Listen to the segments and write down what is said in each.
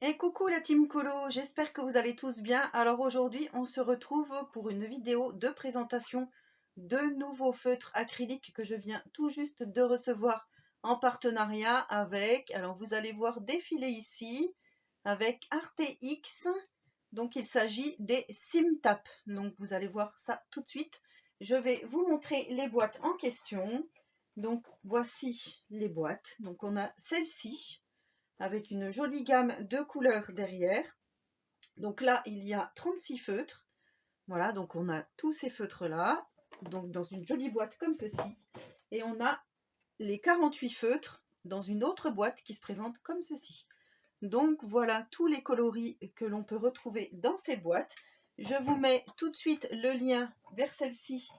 Et coucou la team Colo, j'espère que vous allez tous bien. Alors aujourd'hui, on se retrouve pour une vidéo de présentation de nouveaux feutres acryliques que je viens tout juste de recevoir en partenariat avec, alors vous allez voir défiler ici, avec ArtX. Donc il s'agit des SimTap. Donc vous allez voir ça tout de suite. Je vais vous montrer les boîtes en question. Donc voici les boîtes. Donc on a celle-ci, avec une jolie gamme de couleurs derrière. Donc là, il y a 36 feutres. Voilà, donc on a tous ces feutres-là, donc dans une jolie boîte comme ceci. Et on a les 48 feutres dans une autre boîte qui se présente comme ceci. Donc voilà tous les coloris que l'on peut retrouver dans ces boîtes. Je vous mets tout de suite le lien vers celle-ci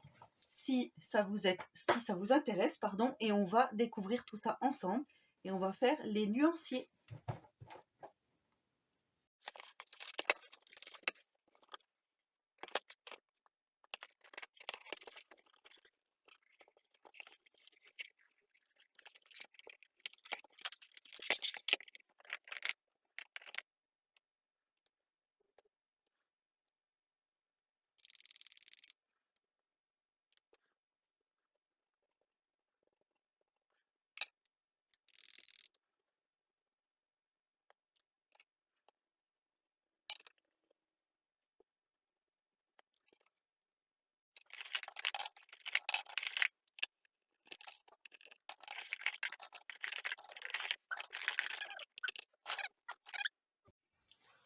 si ça vous intéresse, pardon, et on va découvrir tout ça ensemble et on va faire les nuanciers.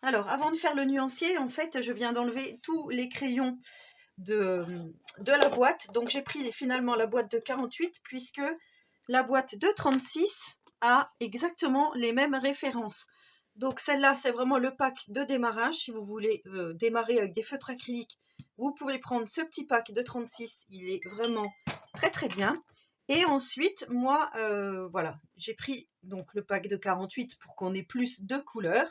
Alors, avant de faire le nuancier, en fait, je viens d'enlever tous les crayons de la boîte. Donc, j'ai pris finalement la boîte de 48 puisque la boîte de 36 a exactement les mêmes références. Donc, celle-là, c'est vraiment le pack de démarrage. Si vous voulez démarrer avec des feutres acryliques, vous pouvez prendre ce petit pack de 36. Il est vraiment très, très bien. Et ensuite, moi, voilà, j'ai pris donc le pack de 48 pour qu'on ait plus de couleurs.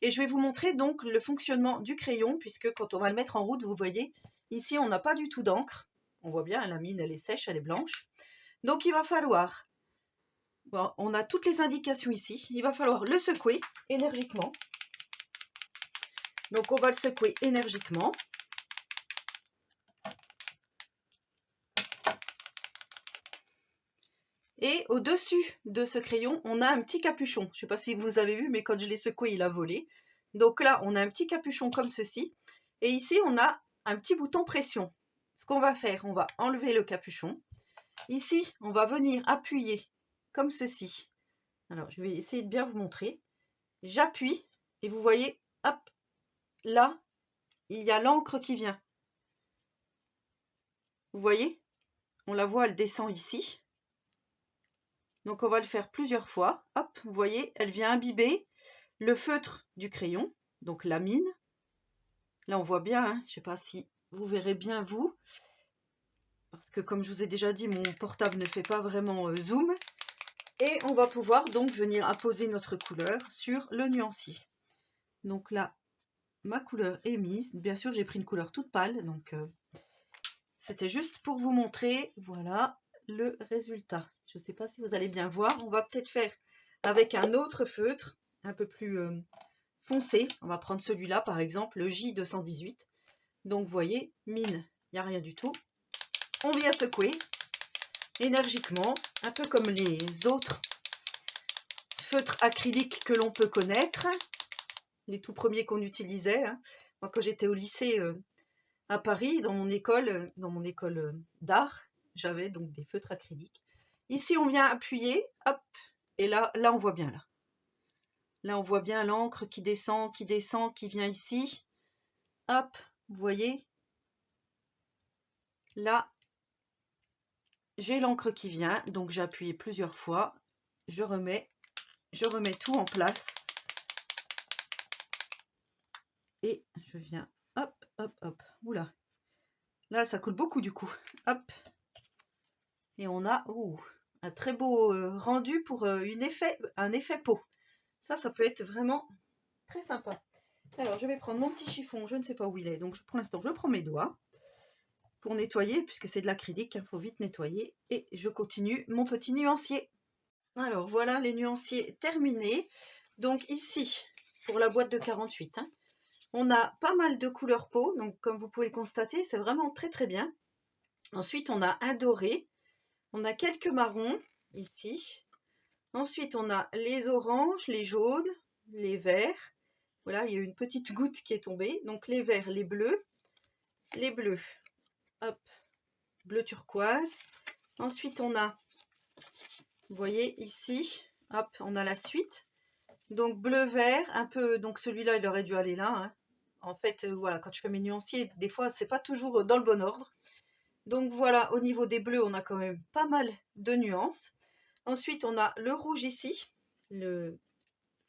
Et je vais vous montrer donc le fonctionnement du crayon, puisque quand on va le mettre en route, vous voyez, ici, on n'a pas du tout d'encre. On voit bien, la mine, elle est sèche, elle est blanche. Donc, il va falloir, bon, on a toutes les indications ici, il va falloir le secouer énergiquement. Donc, on va le secouer énergiquement. Et au-dessus de ce crayon, on a un petit capuchon. Je ne sais pas si vous avez vu, mais quand je l'ai secoué, il a volé. Donc là, on a un petit capuchon comme ceci. Et ici, on a un petit bouton pression. Ce qu'on va faire, on va enlever le capuchon. Ici, on va venir appuyer comme ceci. Alors, je vais essayer de bien vous montrer. J'appuie et vous voyez, hop, là, il y a l'encre qui vient. Vous voyez? On la voit, elle descend ici. Donc, on va le faire plusieurs fois. Hop, vous voyez, elle vient imbiber le feutre du crayon, donc la mine. Là, on voit bien, hein, je ne sais pas si vous verrez bien vous, parce que comme je vous ai déjà dit, mon portable ne fait pas vraiment zoom. Et on va pouvoir donc venir apposer notre couleur sur le nuancier. Donc là, ma couleur est mise. Bien sûr, j'ai pris une couleur toute pâle, donc c'était juste pour vous montrer, voilà, le résultat. Je ne sais pas si vous allez bien voir. On va peut-être faire avec un autre feutre, un peu plus foncé. On va prendre celui-là, par exemple, le J218. Donc, vous voyez, mine, il n'y a rien du tout. On vient secouer énergiquement, un peu comme les autres feutres acryliques que l'on peut connaître, les tout premiers qu'on utilisait. Hein. Moi, quand j'étais au lycée à Paris, dans mon école d'art, j'avais donc des feutres acryliques. Ici, on vient appuyer, hop, et là, on voit bien là. Là, on voit bien l'encre qui descend, qui vient ici. Hop, vous voyez. Là, j'ai l'encre qui vient, donc j'ai appuyé plusieurs fois. Je remets tout en place. Et je viens, hop, hop, hop. Oula. Là, ça coule beaucoup du coup. Hop. Et on a un très beau rendu pour un effet peau. Ça peut être vraiment très sympa. Alors, je vais prendre mon petit chiffon, je ne sais pas où il est. Donc, pour l'instant, je prends mes doigts pour nettoyer, puisque c'est de l'acrylique, il faut vite nettoyer. Et je continue mon petit nuancier. Alors, voilà les nuanciers terminés. Donc, ici, pour la boîte de 48. Hein. On a pas mal de couleurs peau, donc comme vous pouvez le constater, c'est vraiment très très bien. Ensuite, on a un doré, on a quelques marrons ici. Ensuite, on a les oranges, les jaunes, les verts. Voilà, il y a une petite goutte qui est tombée. Donc les verts, les bleus, hop, bleu turquoise. Ensuite, on a, vous voyez ici, hop, on a la suite. Donc bleu-vert, un peu, donc celui-là, il aurait dû aller là. Hein. En fait, voilà, quand je fais mes nuanciers, des fois, c'est pas toujours dans le bon ordre. Donc voilà, au niveau des bleus, on a quand même pas mal de nuances. Ensuite, on a le rouge ici, le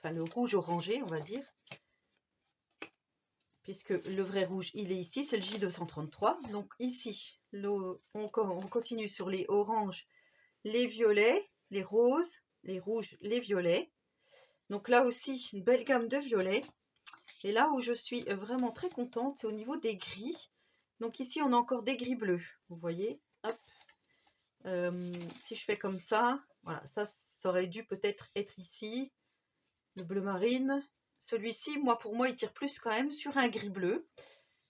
rouge orangé, on va dire. Puisque le vrai rouge, il est ici, c'est le J233. Donc ici, on continue sur les oranges, les violets, les roses, les rouges, les violets. Donc là aussi, une belle gamme de violets. Et là où je suis vraiment très contente, c'est au niveau des gris. Donc ici, on a encore des gris bleus. Vous voyez, hop. Si je fais comme ça, voilà, ça aurait dû peut-être être ici. Le bleu marine. Celui-ci, pour moi, il tire plus quand même sur un gris bleu.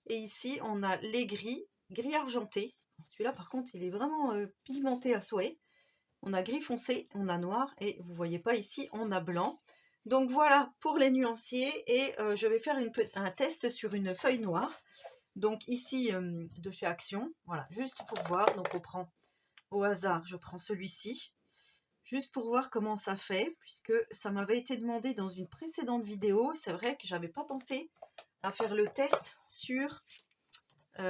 Et ici, on a les gris argenté. Celui-là, par contre, il est vraiment pigmenté à souhait. On a gris foncé, on a noir et vous voyez pas ici, on a blanc. Donc voilà pour les nuanciers et je vais faire un test sur une feuille noire. Donc ici, de chez Action, voilà, juste pour voir. Donc on prend au hasard, je prends celui-ci. Juste pour voir comment ça fait, puisque ça m'avait été demandé dans une précédente vidéo. C'est vrai que j'avais pas pensé à faire le test sur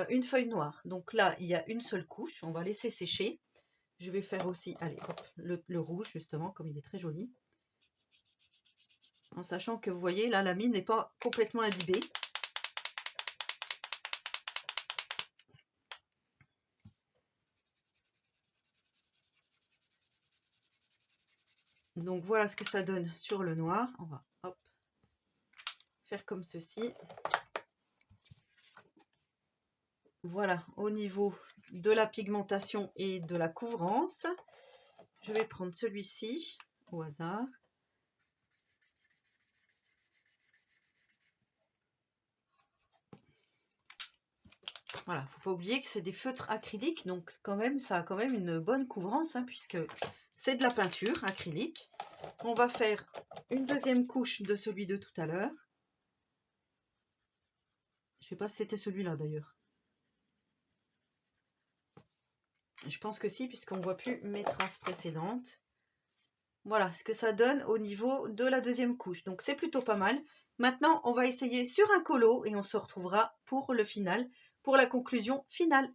une feuille noire. Donc là, il y a une seule couche. On va laisser sécher. Je vais faire aussi, allez, hop, le rouge, justement, comme il est très joli. En sachant que vous voyez, là, la mine n'est pas complètement imbibée. Donc voilà ce que ça donne sur le noir. On va, hop, faire comme ceci. Voilà, au niveau de la pigmentation et de la couvrance, je vais prendre celui-ci au hasard. Voilà, faut pas oublier que c'est des feutres acryliques, donc quand même, ça a quand même une bonne couvrance, hein, puisque c'est de la peinture acrylique. On va faire une deuxième couche de celui de tout à l'heure. Je sais pas si c'était celui-là d'ailleurs. Je pense que si, puisqu'on voit plus mes traces précédentes. Voilà ce que ça donne au niveau de la deuxième couche. Donc c'est plutôt pas mal. Maintenant, on va essayer sur un colo et on se retrouvera pour le final, pour la conclusion finale.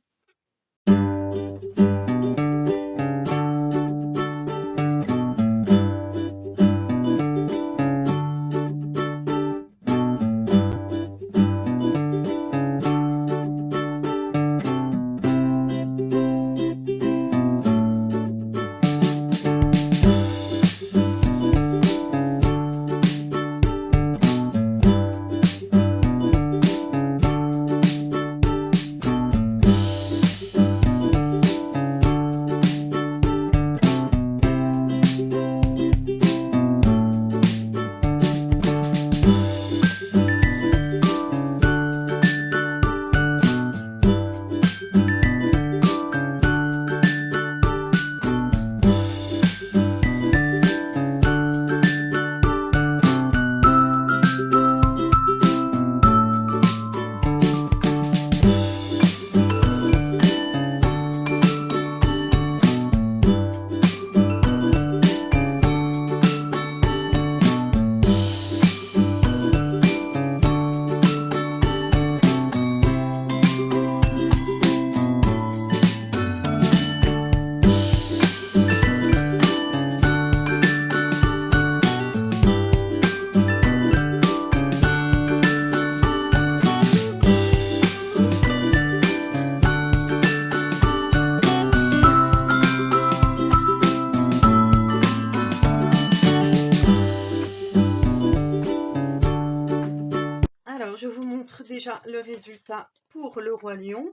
Alors, je vous montre déjà le résultat pour le Roi Lion.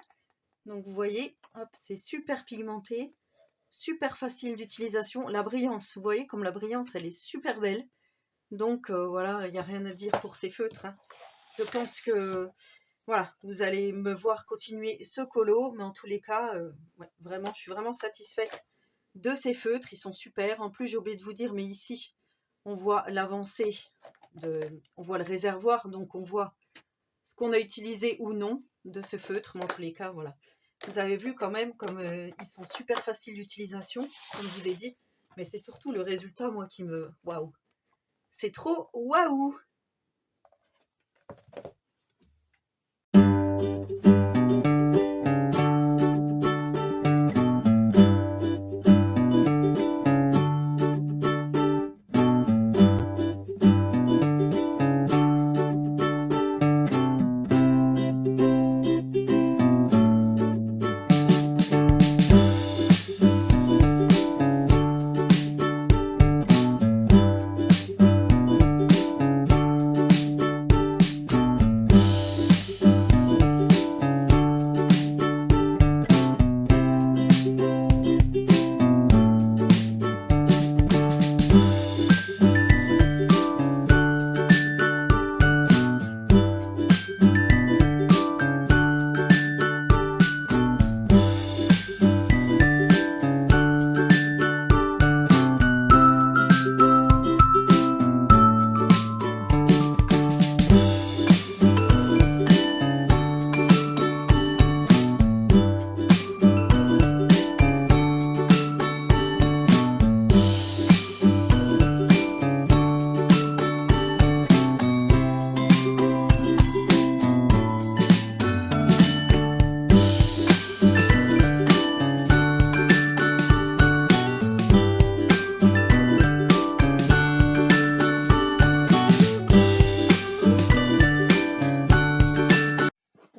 Donc, vous voyez, hop, c'est super pigmenté, super facile d'utilisation. La brillance, vous voyez comme la brillance, elle est super belle. Donc voilà, il n'y a rien à dire pour ces feutres, hein. Je pense que voilà, vous allez me voir continuer ce colo, mais en tous les cas, ouais, vraiment, je suis vraiment satisfaite de ces feutres, ils sont super. En plus, j'ai oublié de vous dire, mais ici, on voit l'avancée, on voit le réservoir, donc on voit ce qu'on a utilisé ou non de ce feutre, mais en tous les cas, voilà. Vous avez vu quand même comme ils sont super faciles d'utilisation, comme je vous ai dit, mais c'est surtout le résultat, moi, qui me... Waouh! C'est trop waouh!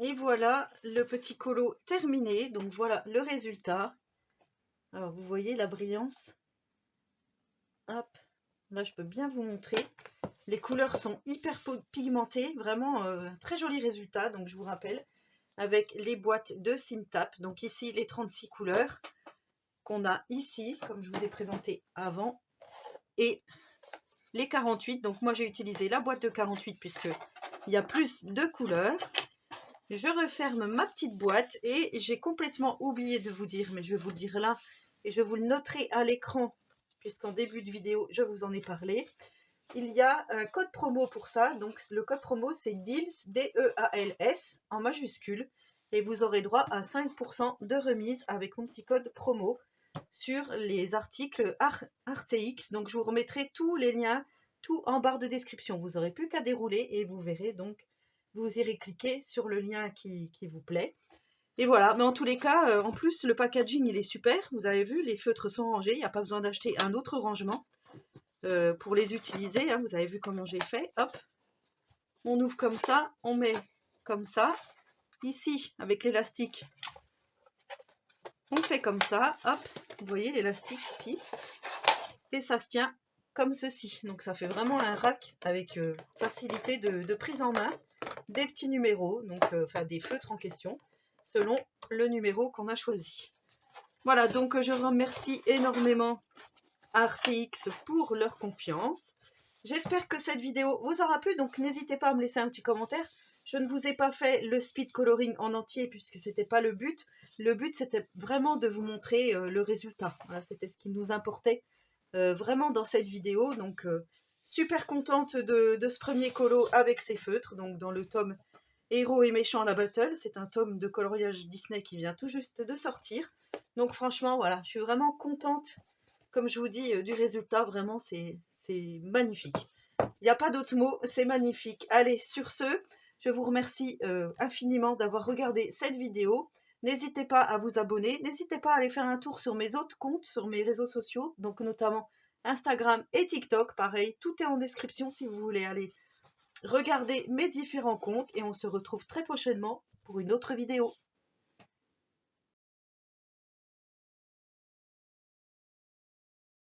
Et voilà le petit colo terminé. Donc voilà le résultat. Alors vous voyez la brillance. Hop, là je peux bien vous montrer. Les couleurs sont hyper pigmentées, vraiment très joli résultat. Donc je vous rappelle, avec les boîtes de Simtap. Donc ici les 36 couleurs qu'on a ici, comme je vous ai présenté avant. Et les 48. Donc moi j'ai utilisé la boîte de 48 puisque il y a plus de couleurs. Je referme ma petite boîte et j'ai complètement oublié de vous dire, mais je vais vous le dire là et je vous le noterai à l'écran puisqu'en début de vidéo je vous en ai parlé. Il y a un code promo pour ça, donc le code promo c'est DEALS, D-E-A-L-S en majuscule et vous aurez droit à 5% de remise avec mon petit code promo sur les articles RTX. Donc je vous remettrai tous les liens, tout en barre de description. Vous n'aurez plus qu'à dérouler et vous verrez donc. Vous irez cliquer sur le lien qui vous plaît. Et voilà, mais en tous les cas, en plus, le packaging, il est super. Vous avez vu, les feutres sont rangés. Il n'y a pas besoin d'acheter un autre rangement pour les utiliser. Hein. Vous avez vu comment j'ai fait. Hop, on ouvre comme ça, on met comme ça. Ici, avec l'élastique, on fait comme ça. Hop, vous voyez l'élastique ici. Et ça se tient comme ceci. Donc ça fait vraiment un rack avec facilité de prise en main. Des petits numéros, donc enfin des feutres en question, selon le numéro qu'on a choisi. Voilà, donc je remercie énormément RTX pour leur confiance. J'espère que cette vidéo vous aura plu, donc n'hésitez pas à me laisser un petit commentaire. Je ne vous ai pas fait le speed coloring en entier puisque c'était pas le but. Le but c'était vraiment de vous montrer le résultat. Voilà, c'était ce qui nous importait vraiment dans cette vidéo. Donc super contente de ce premier colo avec ces feutres, donc dans le tome Héros et méchants la battle. C'est un tome de coloriage Disney qui vient tout juste de sortir. Donc franchement, voilà, je suis vraiment contente, comme je vous dis, du résultat. Vraiment, c'est magnifique. Il n'y a pas d'autre mot, c'est magnifique. Allez, sur ce, je vous remercie infiniment d'avoir regardé cette vidéo. N'hésitez pas à vous abonner. N'hésitez pas à aller faire un tour sur mes autres comptes, sur mes réseaux sociaux, donc notamment Instagram et TikTok. Pareil, tout est en description si vous voulez aller regarder mes différents comptes. Et on se retrouve très prochainement pour une autre vidéo.